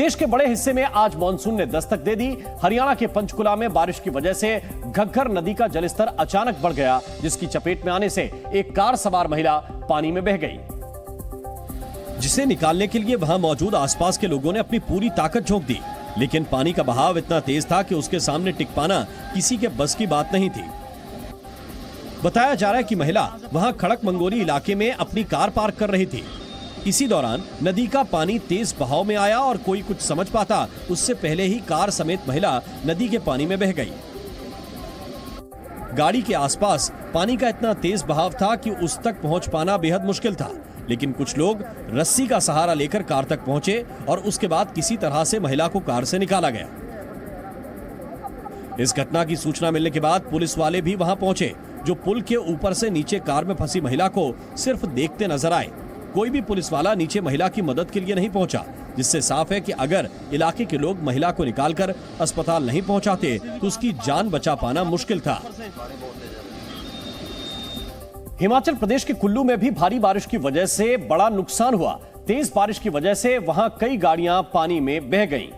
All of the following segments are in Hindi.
देश के बड़े हिस्से में आज मानसून ने दस्तक दे दी। हरियाणा के पंचकुला में बारिश की वजह से घग्गर नदी का जलस्तर अचानक बढ़ गया, जिसकी चपेट में आने से एक कार सवार महिला पानी में बह गई, जिसे निकालने के लिए वहां मौजूद आसपास के लोगों ने अपनी पूरी ताकत झोंक दी, लेकिन पानी का बहाव इतना तेज था कि उसके सामने टिक पाना किसी के बस की बात नहीं थी। बताया जा रहा है कि महिला वहां खड़क मंगोरी इलाके में अपनी कार पार्क कर रही थी। इसी दौरान नदी का पानी तेज बहाव में आया और कोई कुछ समझ पाता उससे पहले ही कार समेत महिला नदी के पानी में बह गई। गाड़ी के आसपास पानी का इतना तेज बहाव था कि उस तक पहुंच पाना बेहद मुश्किल था, लेकिन कुछ लोग रस्सी का सहारा लेकर कार तक पहुंचे और उसके बाद किसी तरह से महिला को कार से निकाला गया। इस घटना की सूचना मिलने के बाद पुलिस वाले भी वहां पहुंचे, जो पुल के ऊपर से नीचे कार में फंसी महिला को सिर्फ देखते नजर आए। कोई भी पुलिस वाला नीचे महिला की मदद के लिए नहीं पहुंचा, जिससे साफ है कि अगर इलाके के लोग महिला को निकालकर अस्पताल नहीं पहुंचाते तो उसकी जान बचा पाना मुश्किल था। हिमाचल प्रदेश के कुल्लू में भी भारी बारिश की वजह से बड़ा नुकसान हुआ। तेज बारिश की वजह से वहां कई गाड़ियां पानी में बह गईं,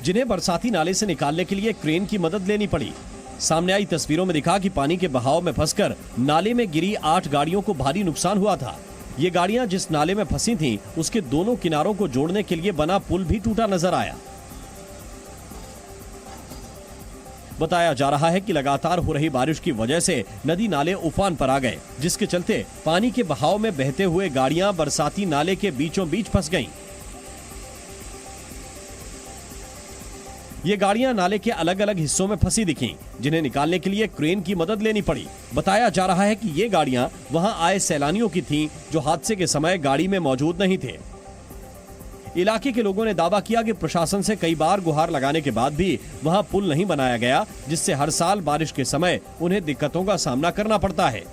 जिन्हें बरसाती नाले से निकालने के लिए क्रेन की मदद लेनी पड़ी। सामने आई तस्वीरों में दिखा कि पानी के बहाव में फंसकर नाले में गिरी 8 गाड़ियों को भारी नुकसान हुआ था। ये गाड़ियां जिस नाले में फंसी थीं, उसके दोनों किनारों को जोड़ने के लिए बना पुल भी टूटा नजर आया। बताया जा रहा है कि लगातार हो रही बारिश की वजह से नदी नाले उफान पर आ गए, जिसके चलते पानी के बहाव में बहते हुए गाड़ियां बरसाती नाले के बीचों बीच फंस गईं। ये गाड़ियां नाले के अलग अलग हिस्सों में फंसी दिखीं, जिन्हें निकालने के लिए क्रेन की मदद लेनी पड़ी। बताया जा रहा है कि ये गाड़ियां वहां आए सैलानियों की थीं, जो हादसे के समय गाड़ी में मौजूद नहीं थे। इलाके के लोगों ने दावा किया कि प्रशासन से कई बार गुहार लगाने के बाद भी वहां पुल नहीं बनाया गया, जिससे हर साल बारिश के समय उन्हें दिक्कतों का सामना करना पड़ता है।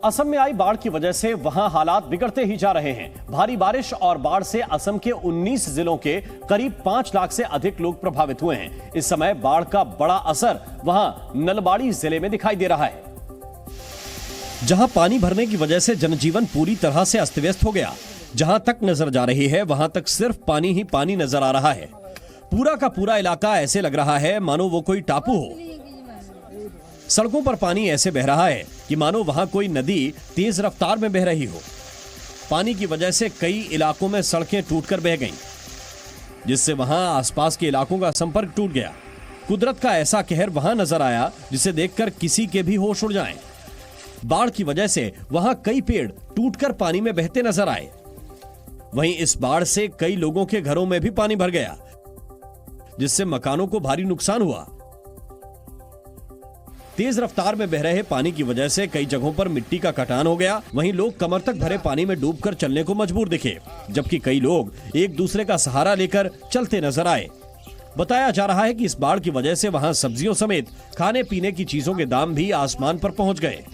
असम में आई बाढ़ की वजह से वहां हालात बिगड़ते ही जा रहे हैं। भारी बारिश और बाढ़ से असम के 19 जिलों के करीब 5 लाख से अधिक लोग प्रभावित हुए हैं। इस समय बाढ़ का बड़ा असर वहां नलबाड़ी जिले में दिखाई दे रहा है, जहां पानी भरने की वजह से जनजीवन पूरी तरह से अस्त व्यस्त हो गया। जहां तक नजर जा रही है वहां तक सिर्फ पानी ही पानी नजर आ रहा है। पूरा का पूरा इलाका ऐसे लग रहा है मानो वो कोई टापू हो। सड़कों पर पानी ऐसे बह रहा है कि मानो वहां कोई नदी तेज रफ्तार में बह रही हो। पानी की वजह से कई इलाकों में सड़कें टूटकर बह गईं, जिससे वहां आसपास के इलाकों का संपर्क टूट गया। कुदरत का ऐसा कहर वहां नजर आया जिसे देखकर किसी के भी होश उड़ जाएं। बाढ़ की वजह से वहां कई पेड़ टूटकर पानी में बहते नजर आए। वहीं इस बाढ़ से कई लोगों के घरों में भी पानी भर गया, जिससे मकानों को भारी नुकसान हुआ। तेज रफ्तार में बह रहे पानी की वजह से कई जगहों पर मिट्टी का कटान हो गया। वहीं लोग कमर तक भरे पानी में डूबकर चलने को मजबूर दिखे, जबकि कई लोग एक दूसरे का सहारा लेकर चलते नजर आए। बताया जा रहा है कि इस बाढ़ की वजह से वहां सब्जियों समेत खाने पीने की चीजों के दाम भी आसमान पर पहुंच गए।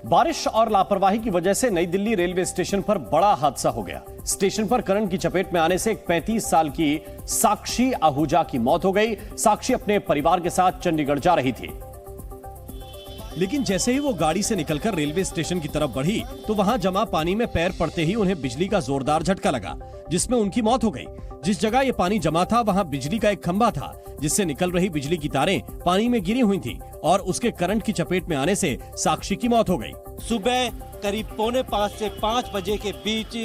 बारिश और लापरवाही की वजह से नई दिल्ली रेलवे स्टेशन पर बड़ा हादसा हो गया। स्टेशन पर करंट की चपेट में आने से एक 35 साल की साक्षी आहूजा की मौत हो गई। साक्षी अपने परिवार के साथ चंडीगढ़ जा रही थी, लेकिन जैसे ही वो गाड़ी से निकलकर रेलवे स्टेशन की तरफ बढ़ी तो वहां जमा पानी में पैर पड़ते ही उन्हें बिजली का जोरदार झटका लगा, जिसमें उनकी मौत हो गई। जिस जगह ये पानी जमा था वहां बिजली का एक खंभा था, जिससे निकल रही बिजली की तारें पानी में गिरी हुई थी और उसके करंट की चपेट में आने से साक्षी की मौत हो गई। सुबह करीब 4:45 से 5 बजे के बीच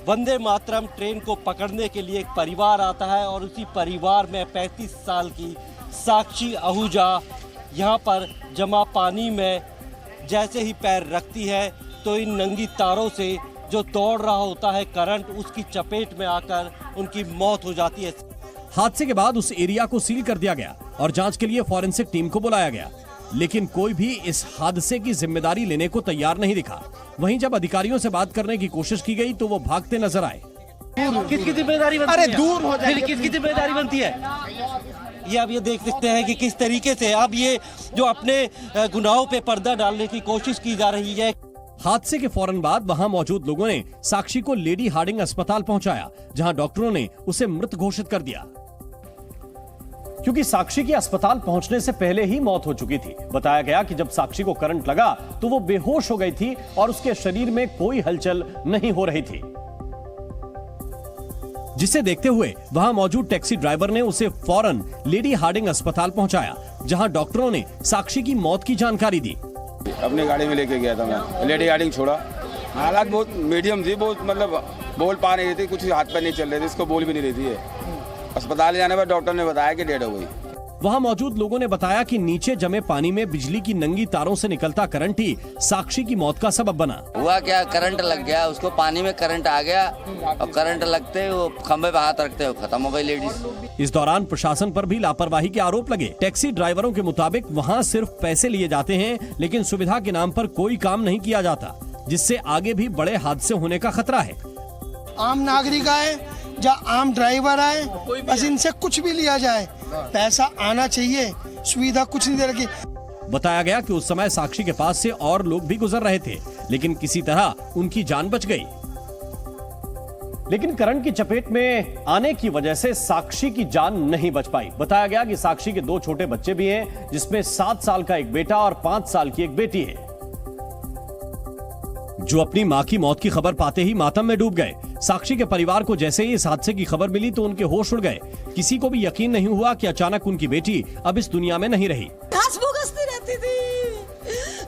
वंदे मातरम ट्रेन को पकड़ने के लिए एक परिवार आता है और उसी परिवार में 35 साल की साक्षी आहूजा यहाँ पर जमा पानी में जैसे ही पैर रखती है तो इन नंगी तारों से जो दौड़ रहा होता है करंट, उसकी चपेट में आकर उनकी मौत हो जाती है। हादसे के बाद उस एरिया को सील कर दिया गया और जांच के लिए फॉरेंसिक टीम को बुलाया गया, लेकिन कोई भी इस हादसे की जिम्मेदारी लेने को तैयार नहीं दिखा। वहीं जब अधिकारियों से बात करने की कोशिश की गई तो वो भागते नजर आए। किसकी जिम्मेदारी बनती है? अरे दूर हो जाए, किसकी जिम्मेदारी बनती है? ये आप ये देख सकते हैं कि किस तरीके से अब ये जो अपने गुनाहों पे पर्दा डालने की कोशिश की जा रही है। हादसे के फौरन बाद वहां मौजूद लोगों ने साक्षी को लेडी हार्डिंग अस्पताल पहुंचाया, जहां डॉक्टरों ने उसे मृत घोषित कर दिया। क्योंकि साक्षी की अस्पताल पहुंचने से पहले ही मौत हो चुकी थी। बताया गया कि जब साक्षी को करंट लगा तो वो बेहोश हो गई थी और उसके शरीर में कोई हलचल नहीं हो रही थी, जिसे देखते हुए वहां मौजूद टैक्सी ड्राइवर ने उसे फौरन लेडी हार्डिंग अस्पताल पहुंचाया, जहां डॉक्टरों ने साक्षी की मौत की जानकारी दी। अपनी गाड़ी में लेके गया था मैं, लेडी हार्डिंग छोड़ा। हालात बहुत मीडियम थी, बहुत मतलब बोल पा नहीं रही थी, कुछ हाथ पैर नहीं चल रहे थे, इसको बोल भी नहीं रही थी। अस्पताल जाने पर डॉक्टर ने बताया कि डेड हो गई। वहां मौजूद लोगों ने बताया कि नीचे जमे पानी में बिजली की नंगी तारों से निकलता करंट ही साक्षी की मौत का सबब बना। हुआ क्या, करंट लग गया उसको, पानी में करंट आ गया और करंट लगते वो खंबे पे हाथ रखते हो खत्म हो गई लेडीज। इस दौरान प्रशासन पर भी लापरवाही के आरोप लगे। टैक्सी ड्राइवरों के मुताबिक वहां सिर्फ पैसे लिए जाते हैं, लेकिन सुविधा के नाम पर कोई काम नहीं किया जाता, जिससे आगे भी बड़े हादसे होने का खतरा है। आम नागरिक आए या आम ड्राइवर आए, बस इनसे कुछ भी लिया जाए, पैसा आना चाहिए, सुविधा कुछ नहीं दे रखी। बताया गया कि उस समय साक्षी के पास से और लोग भी गुजर रहे थे, लेकिन किसी तरह उनकी जान बच गई। लेकिन करंट की चपेट में आने की वजह से साक्षी की जान नहीं बच पाई। बताया गया कि साक्षी के 2 छोटे बच्चे भी हैं, जिसमें 7 साल का एक बेटा और 5 साल की एक बेटी है, जो अपनी मां की मौत की खबर पाते ही मातम में डूब गए। साक्षी के परिवार को जैसे ही इस हादसे की खबर मिली तो उनके होश उड़ गए। किसी को भी यकीन नहीं हुआ कि अचानक उनकी बेटी अब इस दुनिया में नहीं रही। हंसमुख रहती थी,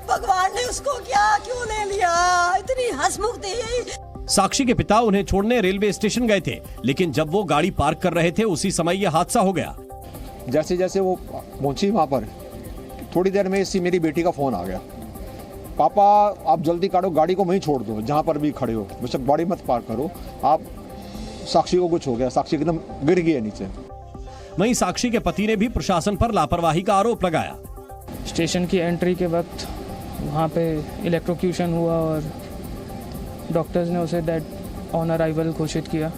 भगवान ने उसको क्या क्यों ले लिया, इतनी हंसमुख थी। साक्षी के पिता उन्हें छोड़ने रेलवे स्टेशन गए थे, लेकिन जब वो गाड़ी पार्क कर रहे थे उसी समय यह हादसा हो गया। जैसे जैसे वो पहुंची वहां पर, थोड़ी देर में इसी मेरी बेटी का फोन आ गया, पापा आप जल्दी काटो, गाड़ी को वहीं छोड़ दो जहां पर भी खड़े हो, बस गाड़ी मत पार्क करो, आप साक्षी को कुछ हो गया, साक्षी एकदम गिर गई है नीचे। वहीं साक्षी के पति ने भी प्रशासन पर लापरवाही का आरोप लगाया। स्टेशन की एंट्री के वक्त वहाँ पे इलेक्ट्रोक्यूशन हुआ और डॉक्टर्स ने उसे डेड ऑन अराइवल घोषित किया।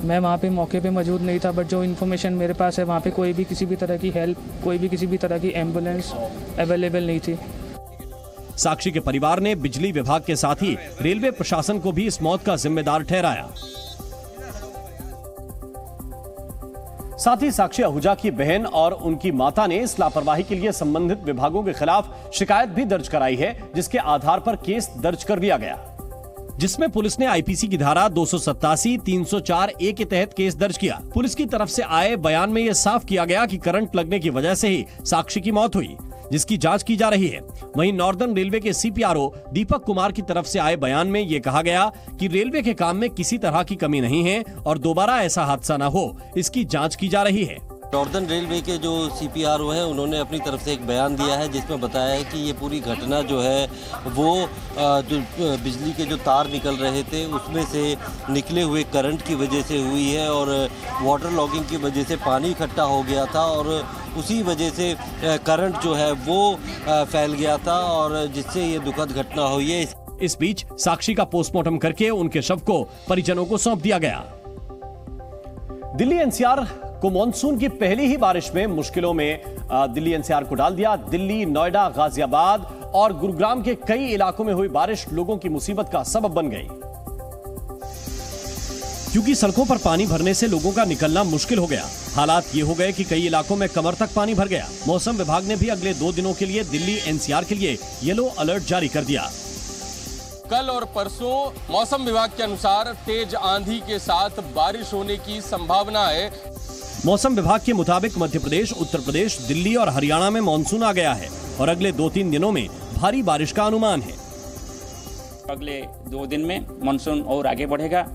मैं वहाँ पे मौके पे मौजूद नहीं था, बट जो इन्फॉर्मेशन मेरे पास है वहाँ पे कोई भी किसी भी तरह की हेल्प, कोई भी किसी भी तरह की एम्बुलेंस अवेलेबल नहीं थी। साक्षी के परिवार ने बिजली विभाग के साथ ही रेलवे प्रशासन को भी इस मौत का जिम्मेदार ठहराया। साथ ही साक्षी आहूजा की बहन और उनकी माता ने इस लापरवाही के लिए संबंधित विभागों के खिलाफ शिकायत भी दर्ज कराई है, जिसके आधार पर केस दर्ज कर दिया गया, जिसमें पुलिस ने आईपीसी की धारा 287, 304 ए के तहत केस दर्ज किया। पुलिस की तरफ से आए बयान में यह साफ किया गया कि करंट लगने की वजह से ही साक्षी की मौत हुई, जिसकी जांच की जा रही है। वहीं नॉर्दर्न रेलवे के सीपीआरओ दीपक कुमार की तरफ से आए बयान में यह कहा गया कि रेलवे के काम में किसी तरह की कमी नहीं है और दोबारा ऐसा हादसा न हो, इसकी जांच की जा रही है। नॉर्दर्न रेलवे के जो सीपीआरओ हैं उन्होंने अपनी तरफ से एक बयान दिया है, जिसमें बताया है कि ये पूरी घटना जो है वो जो बिजली के जो तार निकल रहे थे उसमें से निकले हुए करंट की वजह से हुई है और वाटर लॉगिंग की वजह से पानी इकट्ठा हो गया था और उसी वजह से करंट जो है वो फैल गया था और जिससे ये दुखद घटना हुई है। इस बीच साक्षी का पोस्टमार्टम करके उनके शव को परिजनों को सौंप दिया गया। दिल्ली एनसीआर को मॉनसून की पहली ही बारिश में मुश्किलों में दिल्ली एनसीआर को डाल दिया। दिल्ली, नोएडा, गाजियाबाद और गुरुग्राम के कई इलाकों में हुई बारिश लोगों की मुसीबत का सबब बन गई, क्योंकि सड़कों पर पानी भरने से लोगों का निकलना मुश्किल हो गया। हालात ये हो गए कि कई इलाकों में कमर तक पानी भर गया। मौसम विभाग ने भी अगले 2 दिनों के लिए दिल्ली एनसीआर के लिए येलो अलर्ट जारी कर दिया। कल और परसों मौसम विभाग के अनुसार तेज आंधी के साथ बारिश होने की संभावना है। मौसम विभाग के मुताबिक मध्य प्रदेश, उत्तर प्रदेश, दिल्ली और हरियाणा में मानसून आ गया है और अगले 2-3 दिनों में भारी बारिश का अनुमान है। अगले 2 दिन में मानसून और आगे बढ़ेगा।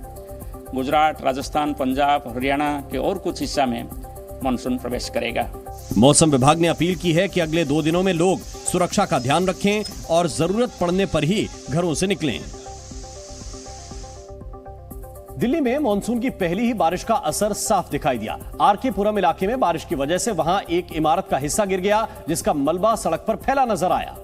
गुजरात, राजस्थान, पंजाब, हरियाणा के और कुछ हिस्सा में मानसून प्रवेश करेगा। मौसम विभाग ने अपील की है कि अगले 2 दिनों में लोग सुरक्षा का ध्यान रखें और जरूरत पड़ने पर ही घरों से निकलें। दिल्ली में मानसून की पहली ही बारिश का असर साफ दिखाई दिया। आरके पुरम इलाके में बारिश की वजह से वहां एक इमारत का हिस्सा गिर गया, जिसका मलबा सड़क पर फैला नजर आया,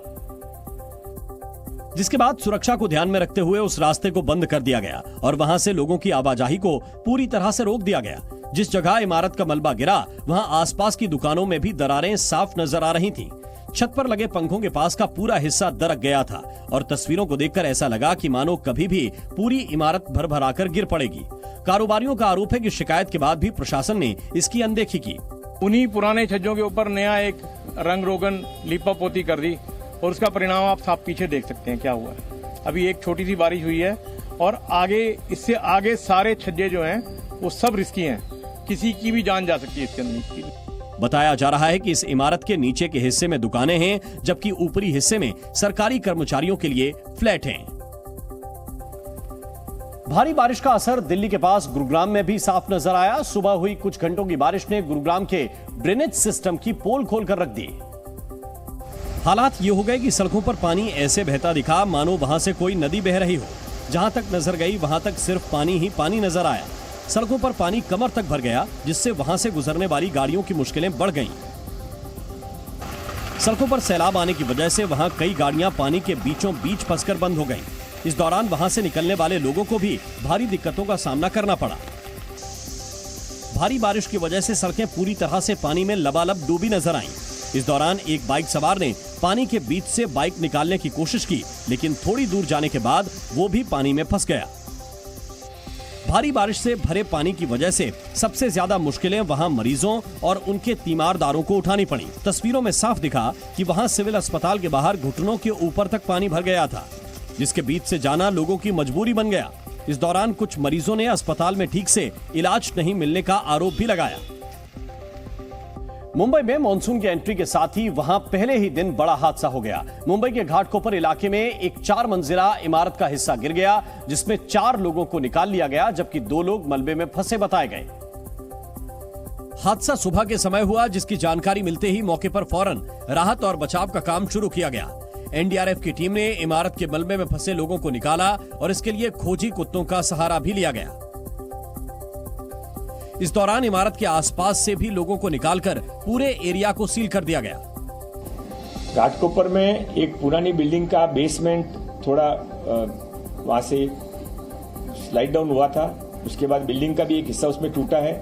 जिसके बाद सुरक्षा को ध्यान में रखते हुए उस रास्ते को बंद कर दिया गया और वहां से लोगों की आवाजाही को पूरी तरह से रोक दिया गया। जिस जगह इमारत का मलबा गिरा वहां आसपास की दुकानों में भी दरारें साफ नजर आ रही थीं। छत पर लगे पंखों के पास का पूरा हिस्सा दरक गया था और तस्वीरों को देखकर ऐसा लगा कि मानो कभी भी पूरी इमारत भर-भराकर गिर पड़ेगी। कारोबारियों का आरोप है कि शिकायत के बाद भी प्रशासन ने इसकी अनदेखी की। उन्हीं पुराने छज्जों के ऊपर नया एक रंग रोगन लीपा पोती कर दी और उसका परिणाम आप साफ पीछे देख सकते हैं क्या हुआ है। अभी एक छोटी सी बारिश हुई है और आगे इससे आगे सारे छज्जे जो हैं वो सब रिस्की हैं, किसी की भी जान जा सकती है इसके अंदर। बताया जा रहा है कि इस इमारत के नीचे के हिस्से में दुकानें हैं, जबकि ऊपरी हिस्से में सरकारी कर्मचारियों के लिए फ्लैट हैं। भारी बारिश का असर दिल्ली के पास गुरुग्राम में भी साफ नजर आया। सुबह हुई कुछ घंटों की बारिश ने गुरुग्राम के ड्रेनेज सिस्टम की पोल खोलकर रख दी। हालात ये हो गए कि सड़कों पर पानी ऐसे बहता दिखा मानो वहां से कोई नदी बह रही हो। जहां तक नजर गई वहां तक सिर्फ पानी ही पानी नजर आया। सड़कों पर पानी कमर तक भर गया, जिससे वहां से गुजरने वाली गाड़ियों की मुश्किलें बढ़ गईं। सड़कों पर सैलाब आने की वजह से वहां कई गाड़ियां पानी के बीचों बीच फंसकर बंद हो गईं। इस दौरान वहां से निकलने वाले लोगों को भी भारी दिक्कतों का सामना करना पड़ा। भारी बारिश की वजह से सड़कें पूरी तरह से पानी में लबालब डूबी नजर आईं। इस दौरान एक बाइक सवार ने पानी के बीच से बाइक निकालने की कोशिश की, लेकिन थोड़ी दूर जाने के बाद वो भी पानी में फंस गया। भारी बारिश से भरे पानी की वजह से सबसे ज्यादा मुश्किलें वहां मरीजों और उनके तीमारदारों को उठानी पड़ी। तस्वीरों में साफ दिखा कि वहां सिविल अस्पताल के बाहर घुटनों के ऊपर तक पानी भर गया था, जिसके बीच से जाना लोगों की मजबूरी बन गया। इस दौरान कुछ मरीजों ने अस्पताल में ठीक से इलाज नहीं मिलने का आरोप भी लगाया। मुंबई में मानसून की एंट्री के साथ ही वहां पहले ही दिन बड़ा हादसा हो गया। मुंबई के घाटकोपर इलाके में एक 4 मंजिला इमारत का हिस्सा गिर गया, जिसमें 4 लोगों को निकाल लिया गया, जबकि 2 लोग मलबे में फंसे बताए गए। हादसा सुबह के समय हुआ, जिसकी जानकारी मिलते ही मौके पर फौरन राहत और बचाव का काम शुरू किया गया। एनडीआरएफ की टीम ने इमारत के मलबे में फंसे लोगों को निकाला और इसके लिए खोजी कुत्तों का सहारा भी लिया गया। इस दौरान इमारत के आसपास से भी लोगों को निकालकर पूरे एरिया को सील कर दिया गया। घाटकोपर में एक पुरानी बिल्डिंग का बेसमेंट थोड़ा वहां से स्लाइड डाउन हुआ था। उसके बाद बिल्डिंग का भी एक हिस्सा उसमें टूटा है।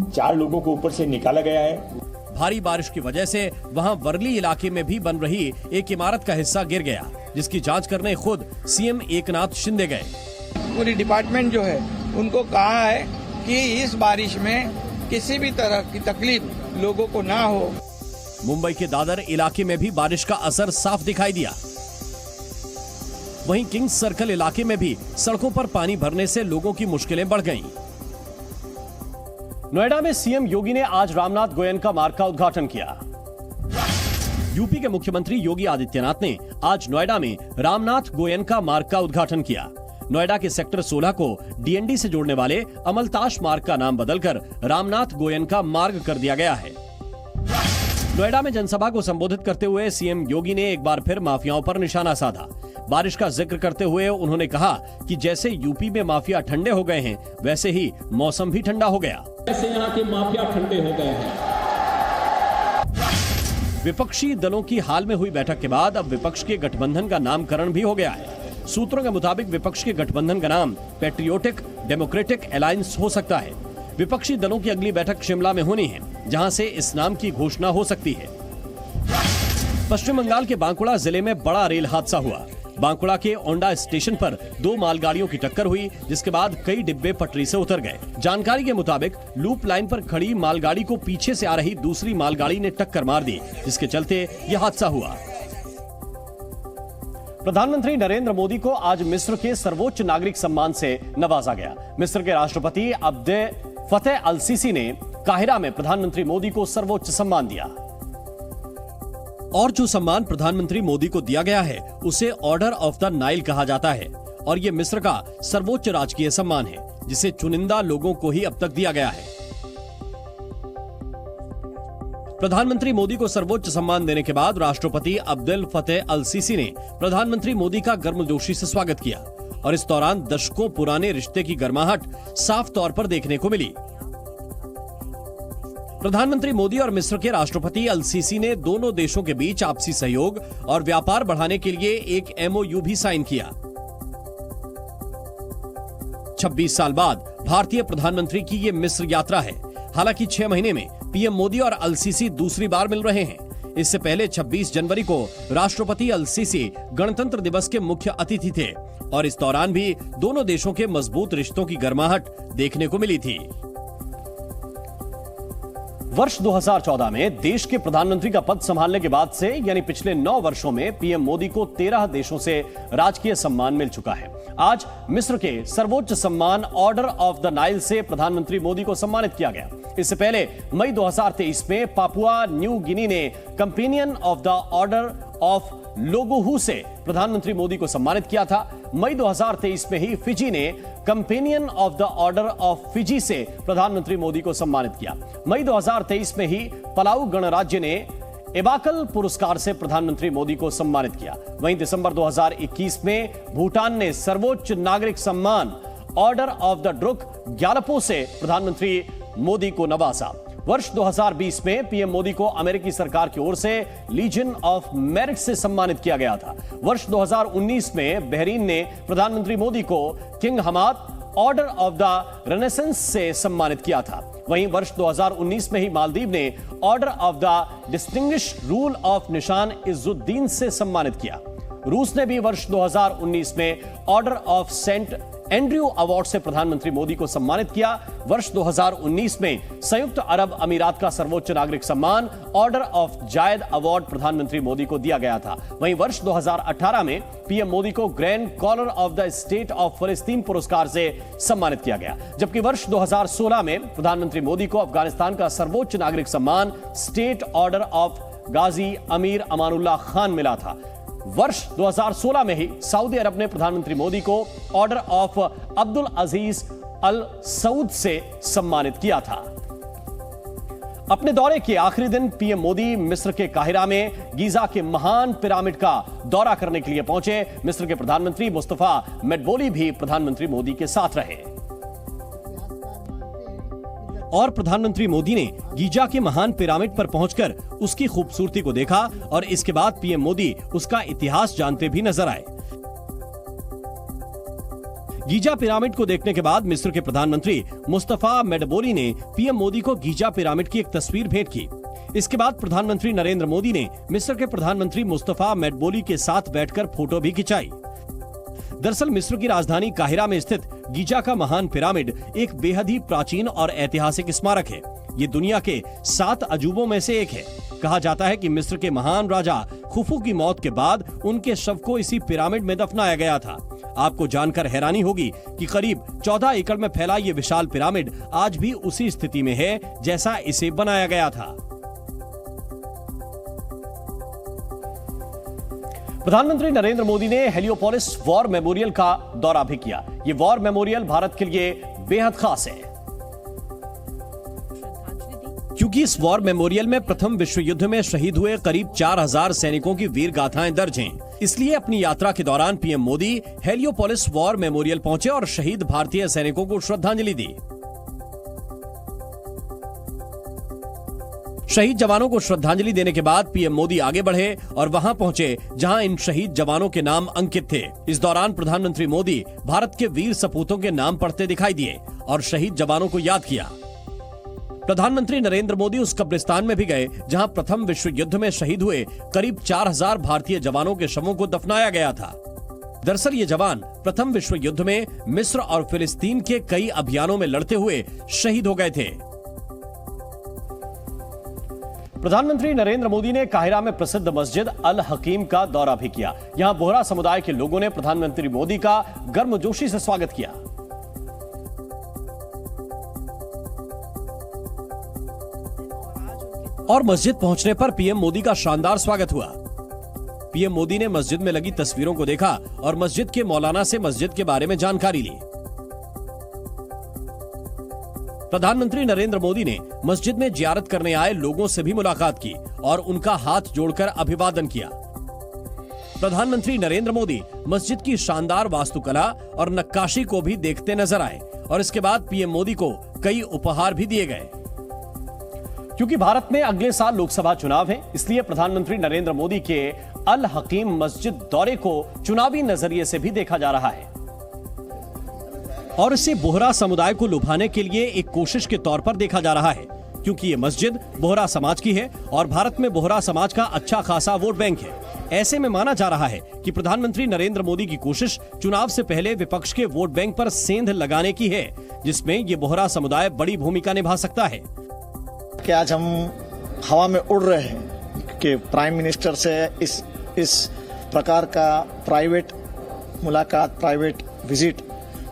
4 लोगों को ऊपर से निकाला गया है। भारी बारिश की वजह से वहां वर्ली इलाके में भी बन रही एक इमारत का हिस्सा गिर गया, जिसकी जांच करने खुद सीएम एकनाथ शिंदे गए। पूरी डिपार्टमेंट जो है उनको कहा है कि इस बारिश में किसी भी तरह की तकलीफ लोगों को ना हो। मुंबई के दादर इलाके में भी बारिश का असर साफ दिखाई दिया। वहीं किंग्स सर्कल इलाके में भी सड़कों पर पानी भरने से लोगों की मुश्किलें बढ़ गईं। नोएडा में सीएम योगी ने आज रामनाथ गोयनका मार्ग का उद्घाटन किया। यूपी के मुख्यमंत्री योगी आदित्यनाथ ने आज नोएडा में रामनाथ गोयनका मार्ग का उद्घाटन किया। नोएडा के सेक्टर 16 को डीएनडी से जोड़ने वाले अमलताश मार्ग का नाम बदलकर रामनाथ गोयनका मार्ग कर दिया गया है। नोएडा में जनसभा को संबोधित करते हुए सीएम योगी ने एक बार फिर माफियाओं पर निशाना साधा। बारिश का जिक्र करते हुए उन्होंने कहा कि जैसे यूपी में माफिया ठंडे हो गए हैं, वैसे ही मौसम भी ठंडा हो गया। जैसे यहाँ के माफिया ठंडे हो गए हैं। विपक्षी दलों की हाल में हुई बैठक के बाद अब विपक्ष के गठबंधन का नामकरण भी हो गया है। सूत्रों के मुताबिक विपक्ष के गठबंधन का नाम पैट्रियोटिक डेमोक्रेटिक अलायंस हो सकता है। विपक्षी दलों की अगली बैठक शिमला में होनी है, जहां से इस नाम की घोषणा हो सकती है। पश्चिम बंगाल के बांकुड़ा जिले में बड़ा रेल हादसा हुआ। बांकुड़ा के ओंडा स्टेशन पर 2 मालगाड़ियों की टक्कर हुई, जिसके बाद कई डिब्बे पटरी से उतर गए। जानकारी के मुताबिक लूप लाइन पर खड़ी मालगाड़ी को पीछे से आ रही दूसरी मालगाड़ी ने टक्कर मार दी, जिसके चलते यह हादसा हुआ। प्रधानमंत्री नरेंद्र मोदी को आज मिस्र के सर्वोच्च नागरिक सम्मान से नवाजा गया। मिस्र के राष्ट्रपति अब्देल फतेह अल सीसी ने काहिरा में प्रधानमंत्री मोदी को सर्वोच्च सम्मान दिया। और जो सम्मान प्रधानमंत्री मोदी को दिया गया है उसे ऑर्डर ऑफ द नाइल कहा जाता है और ये मिस्र का सर्वोच्च राजकीय सम्मान है, जिसे चुनिंदा लोगों को ही अब तक दिया गया है। प्रधानमंत्री मोदी को सर्वोच्च सम्मान देने के बाद राष्ट्रपति अब्देल फतेह अल सीसी ने प्रधानमंत्री मोदी का गर्मजोशी से स्वागत किया और इस दौरान दशकों पुराने रिश्ते की गर्माहट साफ तौर पर देखने को मिली। प्रधानमंत्री मोदी और मिस्र के राष्ट्रपति अल सीसी ने दोनों देशों के बीच आपसी सहयोग और व्यापार बढ़ाने के लिए एक एमओयू भी साइन किया। 26 साल बाद भारतीय प्रधानमंत्री की ये मिस्र यात्रा है। हालांकि 6 महीने में पीएम मोदी और अल सीसी दूसरी बार मिल रहे हैं। इससे पहले 26 जनवरी को राष्ट्रपति अल सीसी गणतंत्र दिवस के मुख्य अतिथि थे और इस दौरान भी दोनों देशों के मजबूत रिश्तों की गर्माहट देखने को मिली थी। वर्ष 2014 में देश के प्रधानमंत्री का पद संभालने के बाद से यानी पिछले 9 वर्षों में पीएम मोदी को 13 देशों से राजकीय सम्मान मिल चुका है। आज मिस्र के सर्वोच्च सम्मान ऑर्डर ऑफ द नाइल से प्रधानमंत्री मोदी को सम्मानित किया गया। इससे पहले मई 2023 में पापुआ न्यू गिनी ने companion of the order of लोगोहू से प्रधानमंत्री मोदी को सम्मानित किया था। मई 2023 में ही फिजी ने companion of the order of Fiji से प्रधानमंत्री मोदी को सम्मानित किया। मई 2023 में ही पलाऊ गणराज्य ने एबाकल पुरस्कार से प्रधानमंत्री मोदी को सम्मानित किया। वहीं दिसंबर 2021 में भूटान ने सर्वोच्च नागरिक सम्मान order of the Druk Gyalpo से प्रधानमंत्री मोदी को नवाजा। वर्ष 2020 में पीएम मोदी को अमेरिकी सरकार की ओर से लीजन ऑफ मेरिट से सम्मानित किया गया था। वर्ष 2019 में बहरीन ने प्रधानमंत्री मोदी को King Hamad Order of the Renaissance से सम्मानित किया था। वहीं वर्ष 2019 में ही मालदीव ने order of the distinguished rule of निशान इज्जुद्दीन से सम्मानित किया। रूस ने भी वर्ष 2019 में Order of Saint Andrew award से प्रधानमंत्री मोदी को सम्मानित किया। वर्ष 2019 में संयुक्त अरब अमीरात का सर्वोच्च नागरिक सम्मान ऑर्डर ऑफ जायद अवार्ड प्रधानमंत्री मोदी को दिया गया था। वहीं वर्ष 2018 में पीएम मोदी को grand collar of the state of फलस्तीन पुरस्कार से सम्मानित किया गया, जबकि वर्ष 2016 में प्रधानमंत्री मोदी को अफगानिस्तान का सर्वोच्च नागरिक सम्मान स्टेट ऑर्डर ऑफ गाजी अमीर अमानुल्लाह खान मिला था। वर्ष 2016 में ही सऊदी अरब ने प्रधानमंत्री मोदी को ऑर्डर ऑफ अब्दुल अजीज अल सऊद से सम्मानित किया था। अपने दौरे के आखिरी दिन पीएम मोदी मिस्र के काहिरा में गीजा के महान पिरामिड का दौरा करने के लिए पहुंचे। मिस्र के प्रधानमंत्री मुस्तफा मेडबोली भी प्रधानमंत्री मोदी के साथ रहे और प्रधानमंत्री मोदी ने गीजा के महान पिरामिड पर पहुंचकर उसकी खूबसूरती को देखा और इसके बाद पीएम मोदी उसका इतिहास जानते भी नजर आए। गीजा पिरामिड को देखने के बाद मिस्र के प्रधानमंत्री मुस्तफा मेडबोली ने पीएम मोदी को गीजा पिरामिड की एक तस्वीर भेंट की। इसके बाद प्रधानमंत्री नरेंद्र मोदी ने मिस्र के प्रधानमंत्री मुस्तफा मेडबोली के साथ बैठकर फोटो भी खिंचाई। दरअसल मिस्र की राजधानी काहिरा में स्थित गीजा का महान पिरामिड एक बेहद ही प्राचीन और ऐतिहासिक स्मारक है। ये दुनिया के 7 अजूबों में से एक है। कहा जाता है कि मिस्र के महान राजा खुफू की मौत के बाद उनके शव को इसी पिरामिड में दफनाया गया था। आपको जानकर हैरानी होगी कि करीब 14 एकड़ में फैला ये विशाल पिरामिड आज भी उसी स्थिति में है जैसा इसे बनाया गया था। प्रधानमंत्री नरेंद्र मोदी ने हेलियोपोलिस वॉर मेमोरियल का दौरा भी किया। ये वॉर मेमोरियल भारत के लिए बेहद खास है क्योंकि इस वॉर मेमोरियल में प्रथम विश्व युद्ध में शहीद हुए करीब 4000 सैनिकों की वीर गाथाएं दर्ज हैं। इसलिए अपनी यात्रा के दौरान PM Modi Heliopolis war memorial पहुंचे और शहीद भारतीय सैनिकों को श्रद्धांजलि दी। शहीद जवानों को श्रद्धांजलि देने के बाद पीएम मोदी आगे बढ़े और वहां पहुंचे जहां इन शहीद जवानों के नाम अंकित थे। इस दौरान प्रधानमंत्री मोदी भारत के वीर सपूतों के नाम पढ़ते दिखाई दिए और शहीद जवानों को याद किया। प्रधानमंत्री नरेंद्र मोदी उस कब्रिस्तान में भी गए जहां प्रथम विश्व युद्ध में शहीद हुए करीब 4000 भारतीय जवानों के शवों को दफनाया गया था। दरअसल ये जवान प्रथम विश्व युद्ध में मिस्र और फिलिस्तीन के कई अभियानों में लड़ते हुए शहीद हो गए थे। प्रधानमंत्री नरेंद्र मोदी ने काहिरा में प्रसिद्ध मस्जिद अल हकीम का दौरा भी किया। यहां बोहरा समुदाय के लोगों ने प्रधानमंत्री मोदी का गर्मजोशी से स्वागत किया। और मस्जिद पहुंचने पर पीएम मोदी का शानदार स्वागत हुआ। पीएम मोदी ने मस्जिद में लगी तस्वीरों को देखा और मस्जिद के मौलाना से मस्जिद के बारे में जानकारी ली। प्रधानमंत्री नरेंद्र मोदी ने मस्जिद में जियारत करने आए लोगों से भी मुलाकात की और उनका हाथ जोड़कर अभिवादन किया। प्रधानमंत्री नरेंद्र मोदी मस्जिद की शानदार वास्तुकला और नक्काशी को भी देखते नजर आए और इसके बाद पीएम मोदी को कई उपहार भी दिए गए। क्योंकि भारत में अगले साल लोकसभा चुनाव है, इसलिए प्रधानमंत्री नरेंद्र मोदी के अल हकीम मस्जिद दौरे को चुनावी नजरिए से भी देखा जा रहा है और इसे बोहरा समुदाय को लुभाने के लिए एक कोशिश के तौर पर देखा जा रहा है, क्योंकि ये मस्जिद बोहरा समाज की है और भारत में बोहरा समाज का अच्छा खासा वोट बैंक है। ऐसे में माना जा रहा है कि प्रधानमंत्री नरेंद्र मोदी की कोशिश चुनाव से पहले विपक्ष के वोट बैंक पर सेंध लगाने की है, जिसमें ये बोहरा समुदाय बड़ी भूमिका निभा सकता है। कि आज हम हवा में उड़ रहे हैं कि प्राइम मिनिस्टर से इस प्रकार का प्राइवेट मुलाकात, प्राइवेट विजिट,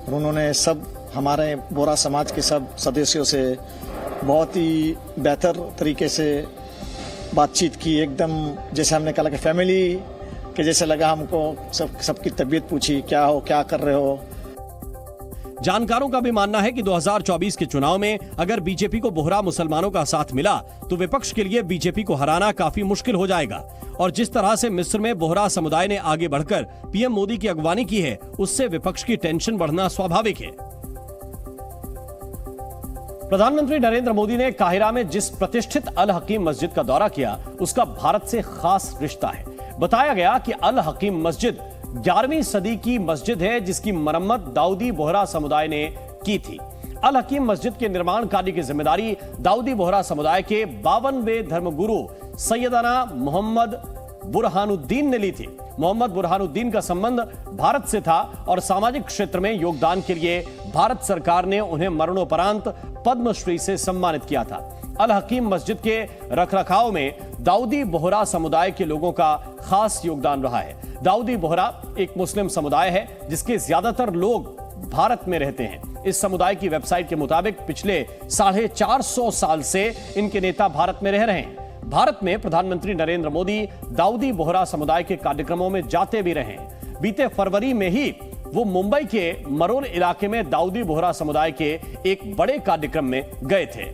और उन्होंने सब हमारे बोरा समाज के सब सदस्यों से बहुत ही बेहतर तरीके से बातचीत की, एकदम जैसे हमने कहा कि फैमिली के जैसे लगा हमको। सबकी तबीयत पूछी, क्या हो, क्या कर रहे हो। जानकारों का भी मानना है कि 2024 के चुनाव में अगर बीजेपी को बोहरा मुसलमानों का साथ मिला तो विपक्ष के लिए बीजेपी को हराना काफी मुश्किल हो जाएगा। और जिस तरह से मिस्र में बोहरा समुदाय ने आगे बढ़कर पीएम मोदी की अगवानी की है, उससे विपक्ष की टेंशन बढ़ना स्वाभाविक है। प्रधानमंत्री नरेंद्र मोदी ने काहिरा में जिस प्रतिष्ठित अल हकीम मस्जिद का दौरा किया, उसका भारत से खास रिश्ता है। बताया गया कि अल हकीम मस्जिद 11वीं सदी की मस्जिद है, जिसकी मरम्मत दाऊदी बोहरा समुदाय ने की थी। अल हकीम मस्जिद के निर्माण कार्य की जिम्मेदारी दाऊदी बोहरा समुदाय के 52वें धर्मगुरु सैयदना मोहम्मद बुरहानुद्दीन ने ली थी। मोहम्मद बुरहानुद्दीन का संबंध भारत से था और सामाजिक क्षेत्र में योगदान के लिए भारत सरकार ने उन्हें मरणोपरांत पद्मश्री से सम्मानित किया था। अल हकीम मस्जिद के रखरखाव में दाऊदी बोहरा समुदाय के लोगों का खास योगदान रहा है। दाऊदी बोहरा एक मुस्लिम समुदाय है जिसके ज्यादातर लोग भारत में रहते हैं। इस समुदाय की वेबसाइट के मुताबिक पिछले 450 साल से इनके नेता भारत में रह रहे हैं। भारत में प्रधानमंत्री नरेंद्र मोदी दाऊदी बोहरा समुदाय के कार्यक्रमों में जाते भी रहे। बीते फरवरी में ही वो मुंबई के मरोल इलाके में दाऊदी बोहरा समुदाय के एक बड़े कार्यक्रम में गए थे।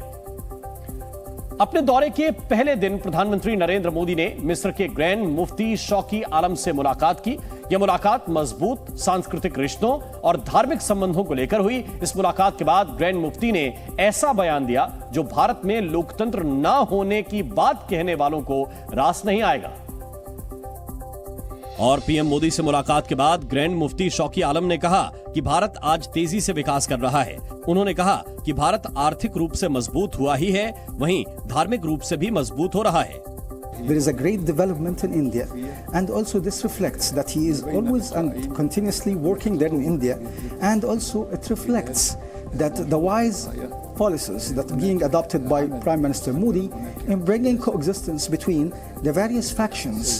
अपने दौरे के पहले दिन प्रधानमंत्री नरेंद्र मोदी ने मिस्र के ग्रैंड मुफ्ती शौकी आलम से मुलाकात की। यह मुलाकात मजबूत सांस्कृतिक रिश्तों और धार्मिक संबंधों को लेकर हुई। इस मुलाकात के बाद ग्रैंड मुफ्ती ने ऐसा बयान दिया जो भारत में लोकतंत्र न होने की बात कहने वालों को रास नहीं आएगा। और पीएम मोदी से मुलाकात के बाद ग्रैंड मुफ्ती शौकी आलम ने कहा कि भारत आज तेजी से विकास कर रहा है। उन्होंने कहा कि भारत आर्थिक रूप से मजबूत हुआ ही है, वहीं धार्मिक रूप से भी मजबूत हो रहा है। There is a great development in India, and also this reflects that he is always and continuously working there in India, and also it reflects that the wise policies that are being adopted by Prime Minister Modi in bringing coexistence between the various factions,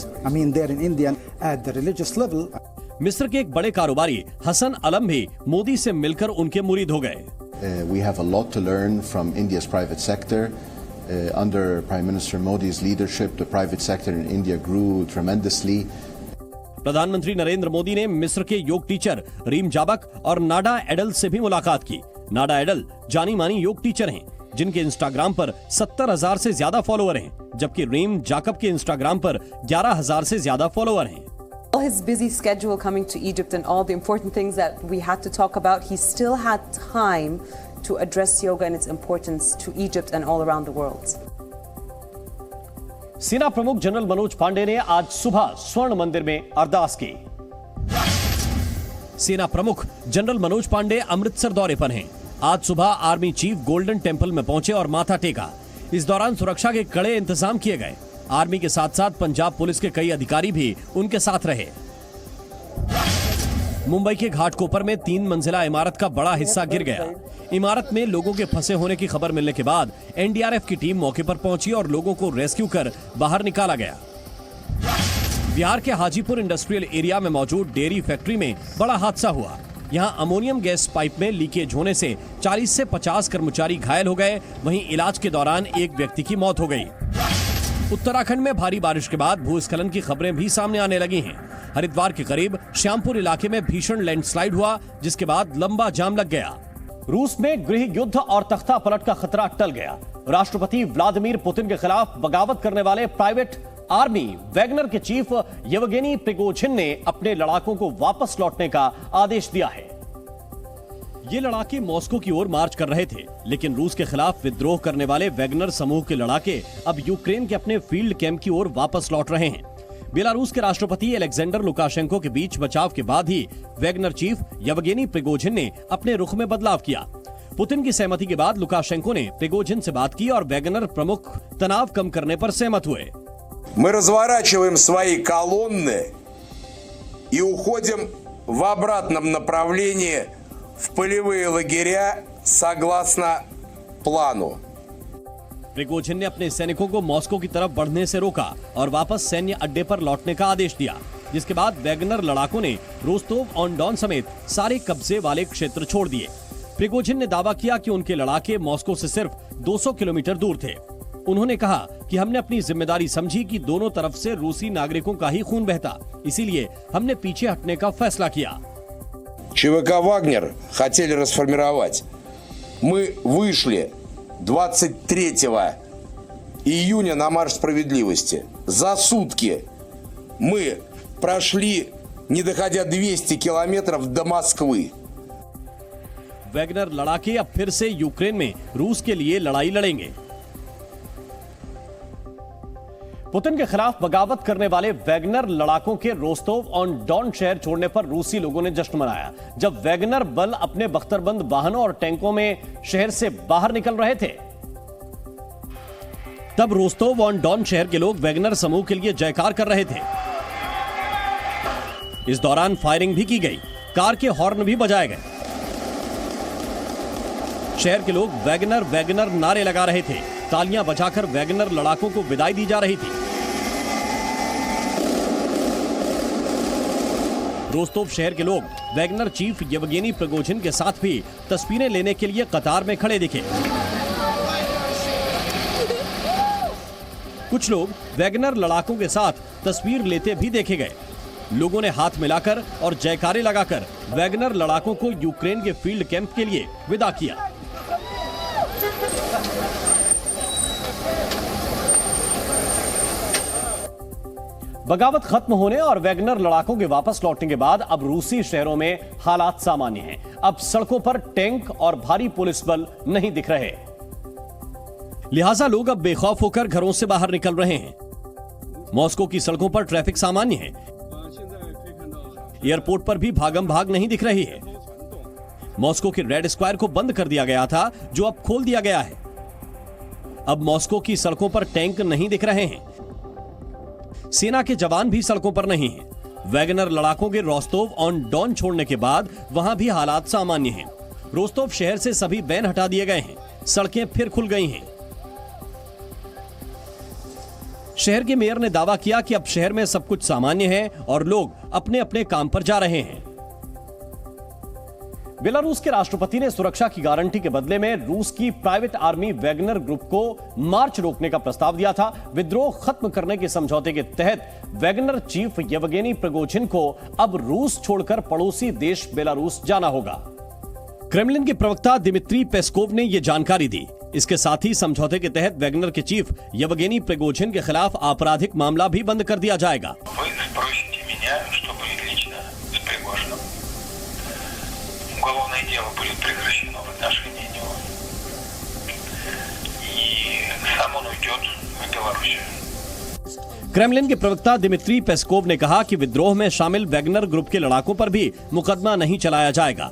there in India at the religious level. मिस्र के एक बड़े कारोबारी हसन अलम भी मोदी से मिलकर उनके मुरीद हो गए। We have a lot to learn from India's private sector. Under Prime Minister Modi's leadership, the private sector in India grew tremendously. प्रधानमंत्री नरेंद्र मोदी ने मिस्र के योग टीचर रीम जाबक और नाडा एडल से भी मुलाकात की। नाडा एडल जानी मानी योग टीचर हैं, जिनके इंस्टाग्राम पर 70,000 से ज्यादा फॉलोअर हैं, जबकि रीम जाकब के इंस्टाग्राम पर 11,000 से ज्यादा फॉलोअर हैं। All his busy schedule coming to Egypt and all the important things that we had to talk about, he still had time to address yoga and its importance to Egypt and all around the world. सेना प्रमुख जनरल मनोज पांडे ने आज सुबह स्वर्ण मंदिर में अरदास की। सेना प्रमुख जनरल मनोज पांडे अमृतसर दौरे पर हैं। आज सुबह आर्मी चीफ गोल्डन टेंपल में पहुंचे और माथा टेका। इस दौरान सुरक्षा के कड़े इंतजाम किए गए। आर्मी के साथ साथ पंजाब पुलिस के कई अधिकारी भी उनके साथ रहे। मुंबई के घाटकोपर में 3 मंजिला इमारत का बड़ा हिस्सा गिर गया। इमारत में लोगों के फंसे होने की खबर मिलने के बाद एनडीआरएफ की टीम मौके पर पहुंची और लोगों को रेस्क्यू कर बाहर निकाला गया। बिहार के हाजीपुर इंडस्ट्रियल एरिया में मौजूद डेयरी फैक्ट्री में बड़ा हादसा हुआ। यहां अमोनियम गैस पाइप में लीकेज होने से 40 से 50 कर्मचारी घायल हो गए। वहीं इलाज के दौरान एक व्यक्ति की मौत हो गई। उत्तराखंड में भारी बारिश के बाद भूस्खलन की खबरें भी सामने आने लगी हैं। हरिद्वार के करीब श्यामपुर इलाके में भीषण लैंडस्लाइड हुआ, जिसके बाद लंबा जाम लग गया। रूस में गृह युद्ध और तख्ता पलट का खतरा टल गया। राष्ट्रपति व्लादिमीर पुतिन के खिलाफ बगावत करने वाले प्राइवेट आर्मी वैगनर के चीफ येवगेनी प्रिगोजिन ने अपने लड़ाकों को वापस लौटने का आदेश दिया है। ये लड़ाके मॉस्को की ओर मार्च कर रहे थे, लेकिन रूस के खिलाफ विद्रोह करने वाले वैगनर समूह के लड़ाके अब यूक्रेन के अपने फील्ड कैंप की ओर वापस लौट रहे हैं। बेलारूस के राष्ट्रपति अलेक्जेंडर लुकाशेंको के बीच बचाव के बाद ही वैगनर चीफ येवगेनी प्रिगोजिन ने अपने रुख में बदलाव किया। पुतिन की सहमति के बाद लुकाशेंको ने प्रिगोजिन से बात की और वैगनर प्रमुख तनाव कम करने पर सहमत हुए। Мы разворачиваем свои колонны и уходим в обратном направлении в полевые лагеря согласно плану. प्रिगोजिन ने अपने सैनिकों को मॉस्को की तरफ बढ़ने से रोका और वापस सैन्य अड्डे पर लौटने का आदेश दिया, जिसके बाद वैगनर लड़ाकों ने रोस्तोव ऑन डॉन समेत सारे कब्जे वाले क्षेत्र छोड़ दिए। प्रिगोजिन ने दावा किया कि उनके लड़ाके मॉस्को से सिर्फ 200 किलोमीटर दूर थे। उन्होंने कहा कि हमने अपनी जिम्मेदारी समझी कि दोनों तरफ से रूसी नागरिकों का ही खून बहता, इसीलिए हमने पीछे हटने का फैसला किया। ЧВК «Вагнер» хотели расформировать. Мы вышли 23 июня на марш справедливости. За сутки мы прошли, не доходя 200 километров до Москвы. वैगनर लड़ाके अब फिर से यूक्रेन में रूस के लिए लड़ाई लड़ेंगे। पुतिन के खिलाफ बगावत करने वाले वैगनर लड़ाकों के रोस्तोव ऑन डॉन शहर छोड़ने पर रूसी लोगों ने जश्न मनाया। जब वैगनर बल अपने बख्तरबंद वाहनों और टैंकों में शहर से बाहर निकल रहे थे, तब रोस्तोव ऑन डॉन शहर के लोग वैगनर समूह के लिए जयकार कर रहे थे। इस दौरान फायरिंग भी की गई, कार के हॉर्न भी बजाए गए। शहर के लोग वैगनर वैगनर नारे लगा रहे थे, तालियां बजाकर वैगनर लड़ाकों को विदाई दी जा रही थी। रोस्तोव शहर के लोग वैगनर चीफ येवगेनी प्रिगोजिन के साथ भी तस्वीरें लेने के लिए कतार में खड़े दिखे। कुछ लोग वैगनर लड़ाकों के साथ तस्वीर लेते भी देखे गए। लोगों ने हाथ मिलाकर और जयकारे लगाकर वैगनर लड़ाकों को यूक्रेन के फील्ड कैंप के लिए विदा किया। बगावत खत्म होने और वैगनर लड़ाकों के वापस लौटने के बाद अब रूसी शहरों में हालात सामान्य हैं। अब सड़कों पर टैंक और भारी पुलिस बल नहीं दिख रहे, लिहाजा लोग अब बेखौफ होकर घरों से बाहर निकल रहे हैं। मॉस्को की सड़कों पर ट्रैफिक सामान्य है। एयरपोर्ट पर भी भागम भाग नहीं दिख रही है। मॉस्को के रेड स्क्वायर को बंद कर दिया गया था, जो अब खोल दिया गया है। अब मॉस्को की सड़कों पर टैंक नहीं दिख रहे हैं। सेना के जवान भी सड़कों पर नहीं हैं। वैगनर लड़ाकों के रोस्तोव ऑन डॉन छोड़ने के बाद वहां भी हालात सामान्य हैं। रोस्तोव शहर से सभी बैन हटा दिए गए हैं, सड़कें फिर खुल गई हैं। शहर के मेयर ने दावा किया कि अब शहर में सब कुछ सामान्य है और लोग अपने अपने काम पर जा रहे हैं। बेलारूस के राष्ट्रपति ने सुरक्षा की गारंटी के बदले में रूस की प्राइवेट आर्मी वैगनर ग्रुप को मार्च रोकने का प्रस्ताव दिया था। विद्रोह खत्म करने के समझौते के तहत वैगनर चीफ येवगेनी प्रिगोजिन को अब रूस छोड़कर पड़ोसी देश बेलारूस जाना होगा। क्रेमलिन के प्रवक्ता दिमित्री पेस्कोव ने यह जानकारी दी। इसके साथ ही समझौते के तहत वैगनर के चीफ येवगेनी प्रिगोजिन के खिलाफ आपराधिक मामला भी बंद कर दिया जाएगा। Уголовное дело будет прекращено в отношении него. И сам он уйдет в Белоруссию. क्रेमलिन के प्रवक्ता दिमित्री पेस्कोव ने कहा कि विद्रोह में शामिल वैगनर ग्रुप के लड़ाकों पर भी मुकदमा नहीं चलाया जाएगा।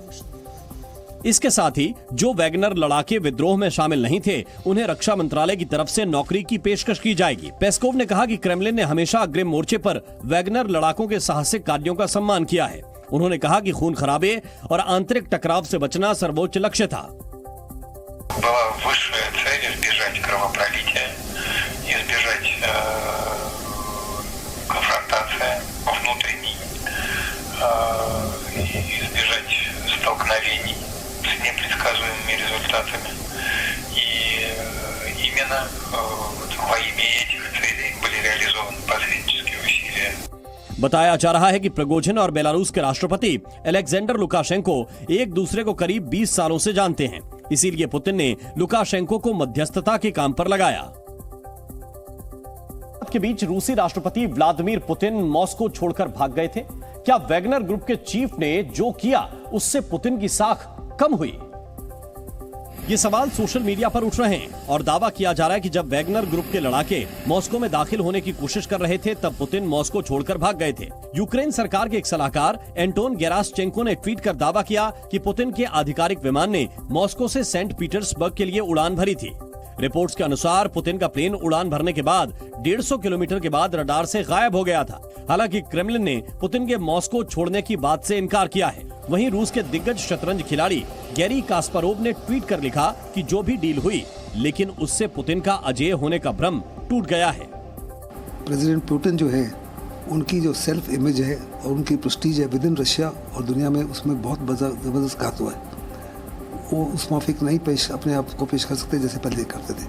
इसके साथ ही जो वैगनर लड़ाके विद्रोह में शामिल नहीं थे, उन्हें रक्षा मंत्रालय की तरफ से नौकरी की पेशकश की जाएगी। पेस्कोव ने कहा कि क्रेमलिन ने हमेशा अग्रिम मोर्चे पर वैगनर लड़ाकों के साहसिक कार्यों का सम्मान किया है। उन्होंने कहा कि खून खराबे और आंतरिक टकराव से बचना सर्वोच्च लक्ष्य था। Была высшая цель избежать кровопролития, избежать конфронтации внутренней, избежать столкновений с непредсказуемыми результатами. И именно во имя этих целей были реализованы посреднические усилия. बताया जा रहा है कि प्रिगोजिन और बेलारूस के राष्ट्रपति अलेक्जेंडर लुकाशेंको एक दूसरे को करीब 20 सालों से जानते हैं। इसीलिए पुतिन ने लुकाशेंको को मध्यस्थता के काम पर लगाया। के बीच रूसी राष्ट्रपति व्लादिमीर पुतिन मॉस्को छोड़कर भाग गए थे। क्या वैगनर ग्रुप के चीफ ने जो किया उससे पुतिन की साख कम हुई? ये सवाल सोशल मीडिया पर उठ रहे हैं और दावा किया जा रहा है कि जब वैगनर ग्रुप के लड़ाके मॉस्को में दाखिल होने की कोशिश कर रहे थे, तब पुतिन मॉस्को छोड़कर भाग गए थे। यूक्रेन सरकार के एक सलाहकार एंटोन गेराशचेंको ने ट्वीट कर दावा किया कि पुतिन के आधिकारिक विमान ने मॉस्को से सेंट पीटर्सबर्ग के लिए उड़ान भरी थी। रिपोर्ट्स के अनुसार पुतिन का प्लेन उड़ान भरने के बाद 150 किलोमीटर के बाद रडार से गायब हो गया था। हालांकि क्रेमलिन ने पुतिन के मॉस्को छोड़ने की बात से इनकार किया है। वहीं रूस के दिग्गज शतरंज खिलाड़ी गैरी कास्पारोव ने ट्वीट कर लिखा कि जो भी डील हुई लेकिन उससे पुतिन का अजेय होने का भ्रम टूट गया है। प्रेसिडेंट पुतिन जो है, उनकी जो सेल्फ इमेज है और उनकी प्रेस्टीज है विद इन रशिया और दुनिया में, उसमें बहुत ज़बरदस्त घात हुआ है। वो उस माफिक नहीं अपने आप को पेश कर सकते जैसे पहले करते थे।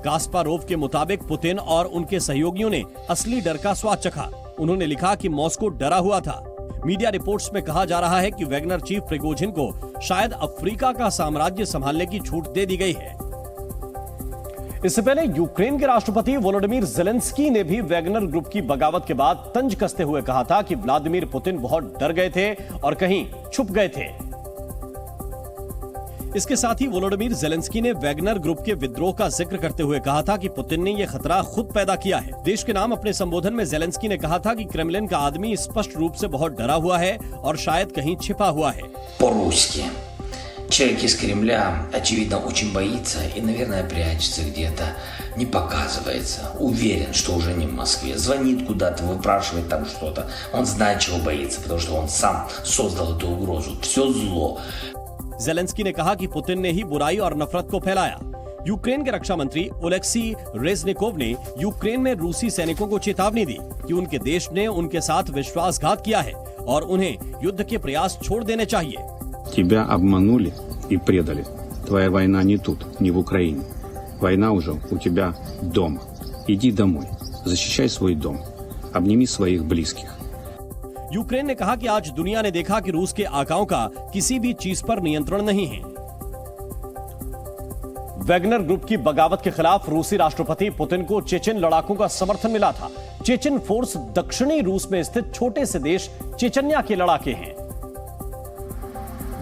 कास्पारोव के मुताबिक पुतिन और उनके सहयोगियों ने असली डर का स्वाद चखा। उन्होंने लिखा कि मॉस्को डरा हुआ था। मीडिया रिपोर्ट्स में कहा जा रहा है कि वैगनर चीफ प्रिगोजिन को शायद अफ्रीका का साम्राज्य संभालने की छूट दे दी गई है। इससे पहले यूक्रेन के राष्ट्रपति वोलोडिमीर ज़ेलेंस्की ने भी वैगनर ग्रुप की बगावत के बाद तंज कसते हुए कहा था कि व्लादिमीर पुतिन बहुत डर गए थे और कहीं छुप गए थे। इसके साथ ही वोलोडिमीर ज़ेलेंस्की ने वैगनर ग्रुप के विद्रोह का जिक्र करते हुए कहा था कि पुतिन ने यह खतरा खुद पैदा किया है। देश के नाम अपने संबोधन में ज़ेलेंस्की ने कहा था कि क्रेमलिन का आदमी स्पष्ट रूप से बहुत डरा हुआ है और शायद कहीं छिपा हुआ है। Человек из Кремля, очевидно, очень боится и, наверное, прячется где-то, не показывается. Уверен, что уже не в Москве. Звонит куда-то, выпрашивает там что-то. Он знает, чего боится, потому что он сам создал эту угрозу. Все зло. ज़ेलेंस्की ने कहा कि पुतिन ने ही बुराई और नफरत को फैलाया। यूक्रेन के रक्षा मंत्री ओलेक्सी रेजनिकोव ने यूक्रेन में रूसी सैनिकों को चेतावनी दी कि उनके देश ने उनके साथ विश्वासघात किया है और उन्हें युद्ध के प्रयास छोड़ देने चाहिए। Тебя обманули и предали. Твоя война не тут, не в Украине. Война уже у тебя дома. Иди домой. Защищай свой дом. Обними своих близких. यूक्रेन ने कहा कि आज दुनिया ने देखा कि रूस के आकाओं का किसी भी चीज पर नियंत्रण नहीं है। वैगनर ग्रुप की बगावत के खिलाफ रूसी राष्ट्रपति पुतिन को चेचन लड़ाकों का समर्थन मिला था। चेचन फोर्स दक्षिणी रूस में स्थित छोटे से देश चेचन्या के लड़ाके हैं,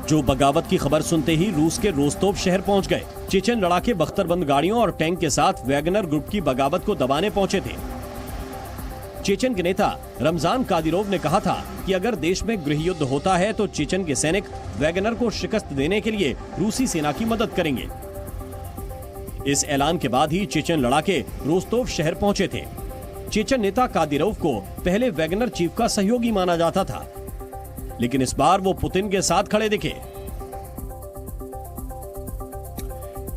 जो बगावत की खबर सुनते ही रूस के रोस्तोव शहर पहुंच गए। चेचन लड़ाके बख्तरबंद गाड़ियों और टैंक के साथ वैगनर ग्रुप की बगावत को दबाने पहुंचे थे। चेचन के नेता रमजान कादिरोव ने कहा था कि अगर देश में गृह युद्ध होता है तो चेचन के सैनिक वैगनर को शिकस्त देने के लिए रूसी सेना की मदद करेंगे। इस ऐलान के बाद ही चेचन लड़ाके रोस्तोव शहर पहुंचे थे। चेचन नेता कादिरोव को पहले वैगनर चीफ का सहयोगी माना जाता था, लेकिन इस बार वो पुतिन के साथ खड़े दिखे।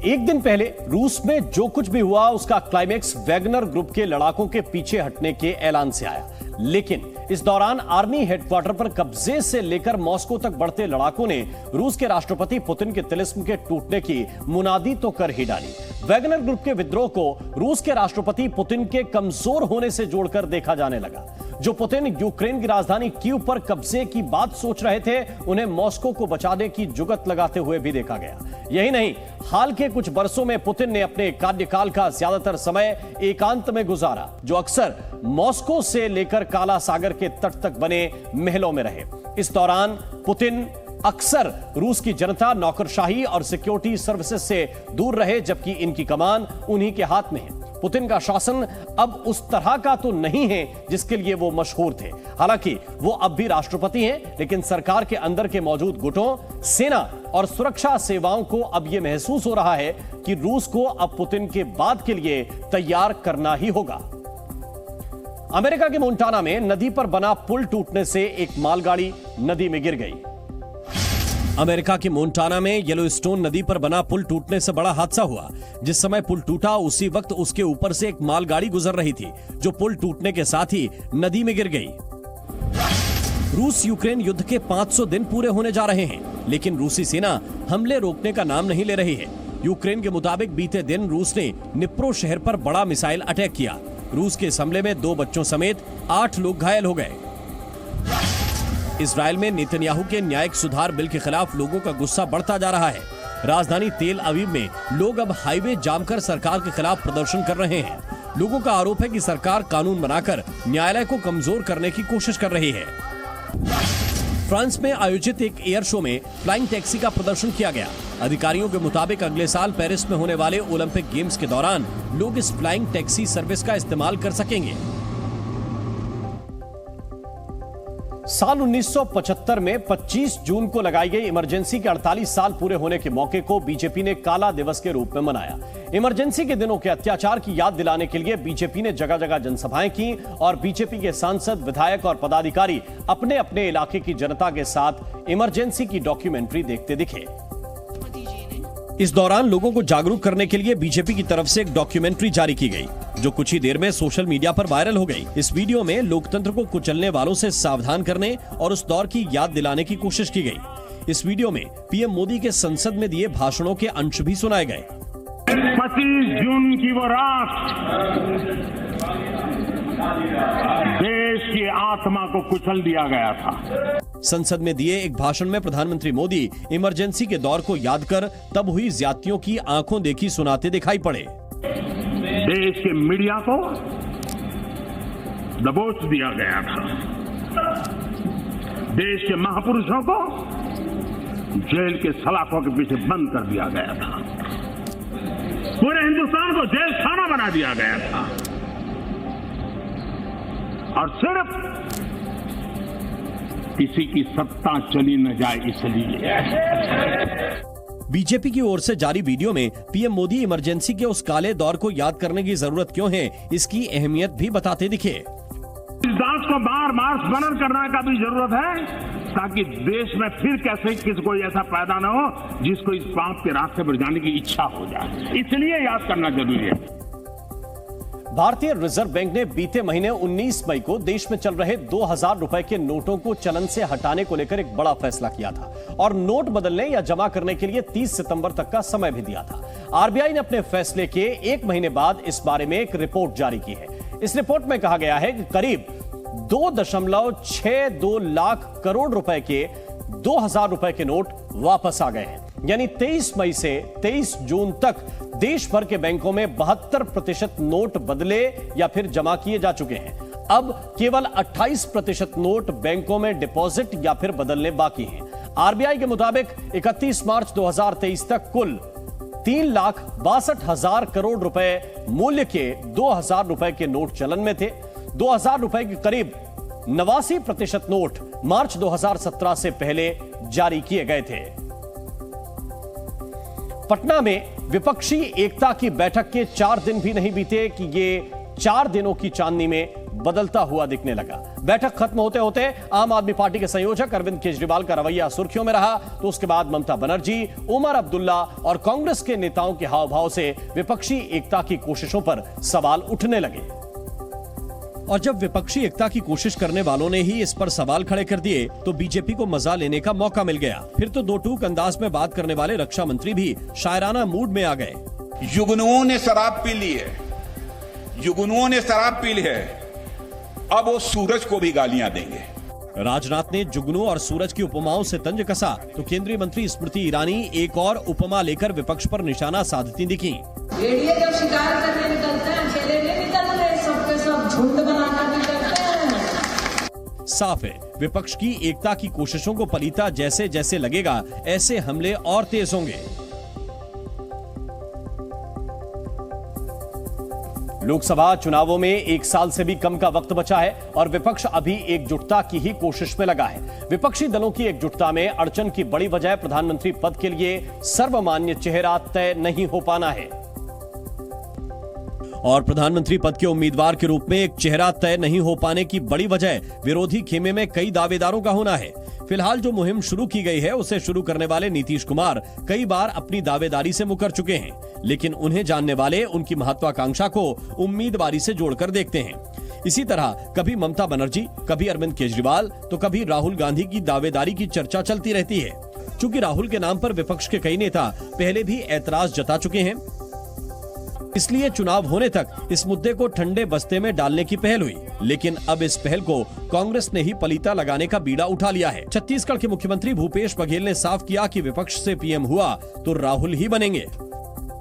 एक दिन पहले रूस में जो कुछ भी हुआ उसका क्लाइमेक्स वैगनर ग्रुप के लड़ाकों के पीछे हटने के ऐलान से आया, लेकिन इस दौरान आर्मी हेडक्वार्टर पर कब्जे से लेकर मॉस्को तक बढ़ते लड़ाकों ने रूस के राष्ट्रपति पुतिन के तिलिस्म के टूटने की मुनादी तो कर ही डाली। वैगनर ग्रुप के विद्रोह को रूस के राष्ट्रपति पुतिन के कमजोर होने से जोड़कर देखा जाने लगा। जो पुतिन यूक्रेन की राजधानी कीव पर कब्जे की बात सोच रहे थे, उन्हें मॉस्को को बचाने की जुगत लगाते हुए भी देखा गया। यही नहीं, हाल के कुछ बरसों में पुतिन ने अपने कार्यकाल का ज्यादातर समय एकांत में गुजारा, जो अक्सर मॉस्को से लेकर काला सागर के तट तक बने महलों में रहे। इस दौरान पुतिन अक्सर रूस की जनता, नौकरशाही और सिक्योरिटी सर्विसेज से दूर रहे, जबकि इनकी कमान उन्हीं के हाथ में है। पुतिन का शासन अब उस तरह का तो नहीं है जिसके लिए वो मशहूर थे। हालांकि वो अब भी राष्ट्रपति हैं, लेकिन सरकार के अंदर के मौजूद गुटों, सेना और सुरक्षा सेवाओं को अब यह महसूस हो रहा है कि रूस को अब पुतिन के बाद के लिए तैयार करना ही होगा। अमेरिका के मोंटाना में नदी पर बना पुल टूटने से एक मालगाड़ी नदी में गिर गई। अमेरिका के मोंटाना में येलोस्टोन नदी पर बना पुल टूटने से बड़ा हादसा हुआ। जिस समय पुल टूटा उसी वक्त उसके ऊपर से एक मालगाड़ी गुजर रही थी, जो पुल टूटने के साथ ही नदी में गिर गई। रूस यूक्रेन युद्ध के 500 दिन पूरे होने जा रहे हैं, लेकिन रूसी सेना हमले रोकने का नाम नहीं ले रही है। यूक्रेन के मुताबिक बीते दिन रूस ने निप्रो शहर पर बड़ा मिसाइल अटैक किया। रूस के इस हमले में 2 बच्चों समेत 8 लोग घायल हो गए। इजराइल में नेतन्याहू के न्यायिक सुधार बिल के खिलाफ लोगों का गुस्सा बढ़ता जा रहा है। राजधानी तेल अवीव में लोग अब हाईवे जाम कर सरकार के खिलाफ प्रदर्शन कर रहे हैं। लोगों का आरोप है कि सरकार कानून बनाकर न्यायालय को कमजोर करने की कोशिश कर रही है। फ्रांस में आयोजित एक एयर शो में फ्लाइंग टैक्सी का प्रदर्शन किया गया। अधिकारियों के मुताबिक अगले साल पेरिस में होने वाले ओलंपिक गेम्स के दौरान लोग इस फ्लाइंग टैक्सी सर्विस का इस्तेमाल कर सकेंगे। साल 1975 में 25 जून को लगाई गई इमरजेंसी के 48 साल पूरे होने के मौके को बीजेपी ने काला दिवस के रूप में मनाया। इमरजेंसी के दिनों के अत्याचार की याद दिलाने के लिए बीजेपी ने जगह जगह जनसभाएं की और बीजेपी के सांसद, विधायक और पदाधिकारी अपने अपने इलाके की जनता के साथ इमरजेंसी की डॉक्यूमेंट्री देखते दिखे। इस दौरान लोगों को जागरूक करने के लिए बीजेपी की तरफ से एक डॉक्यूमेंट्री जारी की गई, जो कुछ ही देर में सोशल मीडिया पर वायरल हो गई। इस वीडियो में लोकतंत्र को कुचलने वालों से सावधान करने और उस दौर की याद दिलाने की कोशिश की गई। इस वीडियो में पीएम मोदी के संसद में दिए भाषणों के अंश भी सुनाए गए। 25 जून की वो रात देश की आत्मा को कुचल दिया गया था। संसद में दिए एक भाषण में प्रधानमंत्री मोदी इमरजेंसी के दौर को याद कर तब हुई ज्यादतियों की आंखों देखी सुनाते दिखाई पड़े। देश के मीडिया को दबोच दिया गया था। देश के महापुरुषों को जेल के सलाखों के पीछे बंद कर दिया गया था। पूरे हिंदुस्तान को जेल खाना बना दिया गया था। और सिर्फ किसी की सत्ता चली न जाए इसलिए। बीजेपी की ओर से जारी वीडियो में पीएम मोदी इमरजेंसी के उस काले दौर को याद करने की जरूरत क्यों है, इसकी अहमियत भी बताते दिखे। इस दास को बार बार स्मरण करने का भी जरूरत है, ताकि देश में फिर कैसे किसी कोई ऐसा पैदा न हो जिसको इस पाप के रास्ते पर जाने की इच्छा हो जाए, इसलिए याद करना जरूरी है। भारतीय रिजर्व बैंक ने बीते महीने 19 मई को देश में चल रहे 2000 रुपए के नोटों को चलन से हटाने को लेकर एक बड़ा फैसला किया था और नोट बदलने या जमा करने के लिए 30 सितंबर तक का समय भी दिया था। आरबीआई ने अपने फैसले के एक महीने बाद इस बारे में एक रिपोर्ट जारी की है। इस रिपोर्ट में कहा गया है कि करीब 2.62 लाख करोड़ रुपए के 2000 रुपए के नोट वापस आ गए हैं। यानी 23 मई से 23 जून तक देश भर के बैंकों में 72% नोट बदले या फिर जमा किए जा चुके हैं। अब केवल 28% नोट बैंकों में डिपॉजिट या फिर बदलने बाकी हैं। आरबीआई के मुताबिक 31 मार्च 2023 तक कुल 3,62,000 करोड़ रुपए मूल्य के 2000 रुपए के नोट चलन में थे। 2000 रुपए के करीब 89% नोट मार्च 2017 से पहले जारी किए गए थे। पटना में विपक्षी एकता की बैठक के 4 दिन भी नहीं बीते कि ये 4 दिनों की चांदनी में बदलता हुआ दिखने लगा। बैठक खत्म होते होते आम आदमी पार्टी के संयोजक अरविंद केजरीवाल का रवैया सुर्खियों में रहा, तो उसके बाद ममता बनर्जी, उमर अब्दुल्ला और कांग्रेस के नेताओं के हाव भाव से विपक्षी एकता की कोशिशों पर सवाल उठने लगे। और जब विपक्षी एकता की कोशिश करने वालों ने ही इस पर सवाल खड़े कर दिए तो बीजेपी को मजा लेने का मौका मिल गया। फिर तो दो टूक अंदाज में बात करने वाले रक्षा मंत्री भी शायराना मूड में आ गए। जुगनुओं ने शराब पी ली है, जुगनुओं ने शराब पी ली है, अब वो सूरज को भी गालियां देंगे। राजनाथ ने जुगनू और सूरज की उपमाओं से तंज कसा तो केंद्रीय मंत्री स्मृति ईरानी एक और उपमा लेकर विपक्ष पर निशाना साधती दिखी। भेड़िए जब शिकार करने निकलते हैं अकेले नहीं निकलते, सबके सब झुंड बनाकर निकलते हैं। साफ है विपक्ष की एकता की कोशिशों को पलीता जैसे जैसे लगेगा, ऐसे हमले और तेज होंगे। लोकसभा चुनावों में 1 साल से भी कम का वक्त बचा है और विपक्ष अभी एकजुटता की ही कोशिश में लगा है। विपक्षी दलों की एकजुटता में अड़चन की बड़ी वजह प्रधानमंत्री पद के लिए सर्वमान्य चेहरा तय नहीं हो पाना है। और प्रधानमंत्री पद के उम्मीदवार के रूप में एक चेहरा तय नहीं हो पाने की बड़ी वजह विरोधी खेमे में कई दावेदारों का होना है। फिलहाल जो मुहिम शुरू की गई है उसे शुरू करने वाले नीतीश कुमार कई बार अपनी दावेदारी से मुकर चुके हैं, लेकिन उन्हें जानने वाले उनकी महत्वाकांक्षा को उम्मीदवारी से जोड़कर देखते हैं। इसी तरह कभी ममता बनर्जी, कभी अरविंद केजरीवाल तो कभी राहुल गांधी की दावेदारी की चर्चा चलती रहती है। चूंकि राहुल के नाम पर विपक्ष के कई नेता पहले भी ऐतराज जता चुके हैं, इसलिए चुनाव होने तक इस मुद्दे को ठंडे बस्ते में डालने की पहल हुई। लेकिन अब इस पहल को कांग्रेस ने ही पलीता लगाने का बीड़ा उठा लिया है। छत्तीसगढ़ के मुख्यमंत्री भूपेश बघेल ने साफ किया कि विपक्ष से पीएम हुआ तो राहुल ही बनेंगे।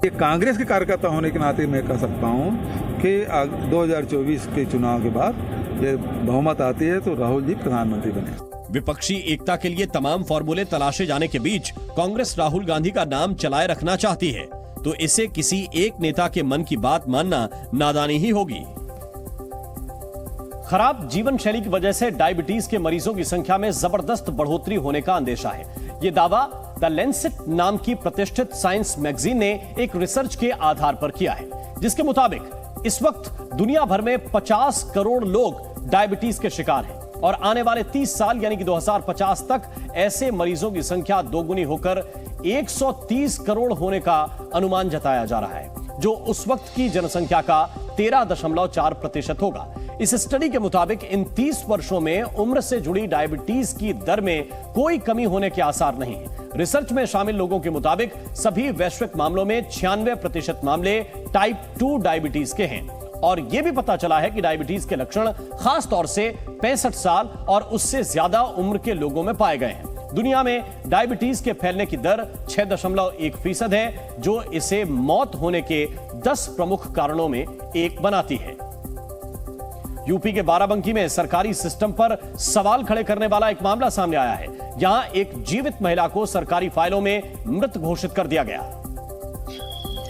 ये कांग्रेस के कार्यकर्ता होने के नाते मैं कह सकता हूँ कि 2024 के चुनाव के बाद ये बहुमत आती है तो राहुल जी प्रधानमंत्री बने। विपक्षी एकता के लिए तमाम फॉर्मूले तलाशे जाने के बीच कांग्रेस राहुल गांधी का नाम चलाए रखना चाहती है, तो इसे किसी एक नेता के मन की बात मानना नादानी ही होगी। खराब जीवन शैली की वजह से डायबिटीज के मरीजों की संख्या में जबरदस्त बढ़ोतरी होने का अंदेशा है। यह दावा द लेंसेट नाम की प्रतिष्ठित साइंस मैगजीन ने एक रिसर्च के आधार पर किया है, जिसके मुताबिक इस वक्त दुनिया भर में 50 करोड़ लोग डायबिटीज के शिकार हैं और आने वाले 30 साल यानी कि 2050 तक ऐसे मरीजों की संख्या दोगुनी होकर 130 करोड़ होने का अनुमान जताया जा रहा है, जो उस वक्त की जनसंख्या का 13.4% होगा। इस स्टडी के मुताबिक इन 30 वर्षों में उम्र से जुड़ी डायबिटीज की दर में कोई कमी होने के आसार नहीं। रिसर्च में शामिल लोगों के मुताबिक सभी वैश्विक मामलों में 96% मामले टाइप 2 डायबिटीज के हैं। और यह भी पता चला है कि डायबिटीज के लक्षण खास तौर से 65 साल और उससे ज्यादा उम्र के लोगों में पाए गए हैं। दुनिया में डायबिटीज के फैलने की दर 6.1% है, जो इसे मौत होने के 10 प्रमुख कारणों में एक बनाती है। यूपी के बाराबंकी में सरकारी सिस्टम पर सवाल खड़े करने वाला एक मामला सामने आया है। यहां एक जीवित महिला को सरकारी फाइलों में मृत घोषित कर दिया गया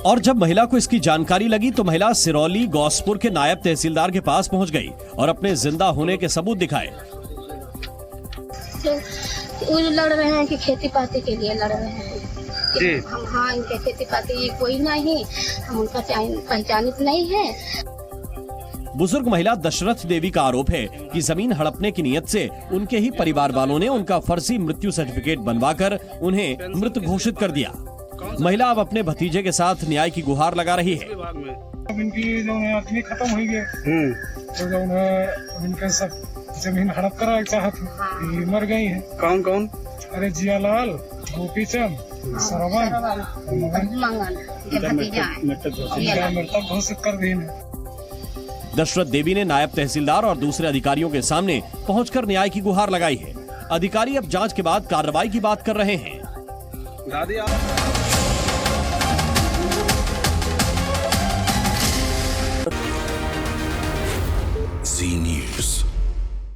और जब महिला को इसकी जानकारी लगी तो महिला सिरौली गौसपुर के नायब तहसीलदार के पास पहुंच गई और अपने जिंदा होने के सबूत दिखाए। वो लड़ रहे हैं कि खेती पाती के लिए लड़ रहे हैं। हम हाँ, इनके खेती पाती कोई नहीं, हम उनका पहचानित नहीं है। बुजुर्ग महिला दशरथ देवी का आरोप है कि जमीन हड़पने की नियत से उनके ही परिवार वालों ने उनका फर्जी मृत्यु सर्टिफिकेट बनवाकर उन्हें मृत घोषित कर दिया। महिला अब अपने भतीजे के साथ न्याय की गुहार लगा रही है। अब इनकी जो आदमी खत्म हो गए तो जो इनके सब जमीन हड़प करा चाहती मर गई है। कौन कौन? अरे जियालाल, गोपीचंद, सरवन, मृतक घोषित कर दी। दशरथ देवी ने नायब तहसीलदार और दूसरे अधिकारियों के सामने पहुंचकर न्याय की गुहार लगाई है। अधिकारी अब जांच के बाद कार्रवाई की बात कर रहे हैं।